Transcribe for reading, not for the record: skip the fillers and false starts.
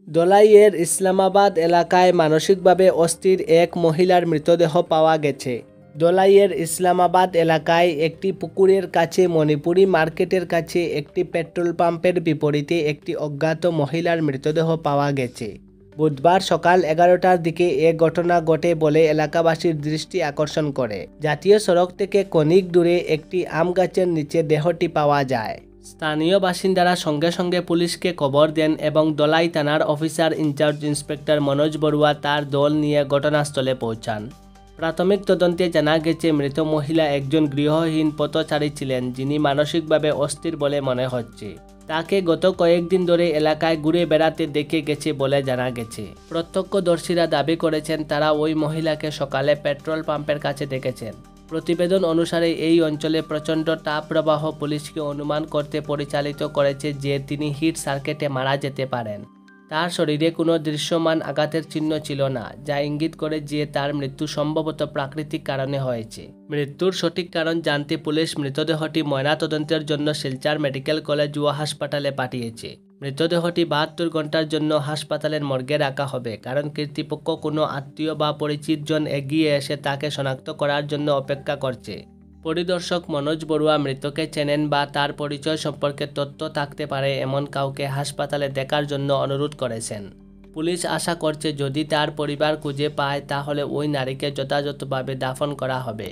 ধলাইয়ের ইসলামাবাদ এলাকায় মানসিকভাবে অস্থির এক মহিলার মৃতদেহ পাওয়া গেছে। ধলাইয়ের ইসলামাবাদ এলাকায় একটি পুকুরের কাছে মণিপুরি মার্কেটের কাছে একটি পেট্রোল পাম্পের বিপরীতে একটি অজ্ঞাত মহিলার মৃতদেহ পাওয়া গেছে। বুধবার সকাল 11টার দিকে এ ঘটনা ঘটে বলে এলাকাবাসীর দৃষ্টি আকর্ষণ করে। জাতীয় সড়ক থেকে কনিক দূরে একটি আম গাছের নিচে দেহটি পাওয়া যায়। স্থানীয় বাসিন্দারা সঙ্গে সঙ্গে পুলিশকে খবর দেন এবং ধলাই থানার officer incharge inspector Manoj Barua তার দল নিয়ে ঘটনাস্থলে পৌঁছান। প্রাথমিক তদন্তে জানা গেছে মৃত মহিলা একজন গৃহহীন পথচারী ছিলেন, যিনি মানসিকভাবে অস্থির বলে মনে হচ্ছে। তাকে গত কয়েকদিন ধরে এলাকায় ঘুরে বেড়াতে দেখে গেছে বলে জানা গেছে। প্রত্যক্ষদর্শীরা দাবি করেছেন তারা ওই মহিলাকে সকালে পেট্রোল পাম্পের কাছে দেখেছেন। প্রতিবেদন অনুসারে এই অঞ্চলে প্রচণ্ড তাপপ্রবাহ পুলিশকে অনুমান করতে পরিচালিত করেছে যে তিনি হিট সার্কিটে মারা যেতে পারেন। তার শরীরে কোনো দৃশ্যমান আঘাতের চিহ্ন ছিল না, যা ইঙ্গিত করে যে তার মৃত্যু সম্ভবত প্রাকৃতিক কারণে হয়েছে। মৃত্যুর সঠিক কারণ জানতে পুলিশ মৃতদেহটি ময়নাতদন্তের জন্য শিলচর মেডিকেল কলেজ ও হাসপাতালে পাঠিয়েছে। মৃতদেহটি 72 ঘন্টার জন্য হাসপাতালের মর্গে রাখা হবে, কারণ কর্তৃপক্ষ কোনো আত্মীয় বা পরিচিতজন এগিয়ে এসে তাকে শনাক্ত করার জন্য অপেক্ষা করছে। পরিদর্শক মনোজ বড়ুয়া মৃতকে চেনেন বা তার পরিচয় সম্পর্কে তথ্য থাকতে পারে এমন কাউকে হাসপাতালে দেখার জন্য অনুরোধ করেছেন। পুলিশ আশা করছে যদি তার পরিবার খুঁজে পায় তাহলে ওই নারীকে যথাযথভাবে দাফন করা হবে।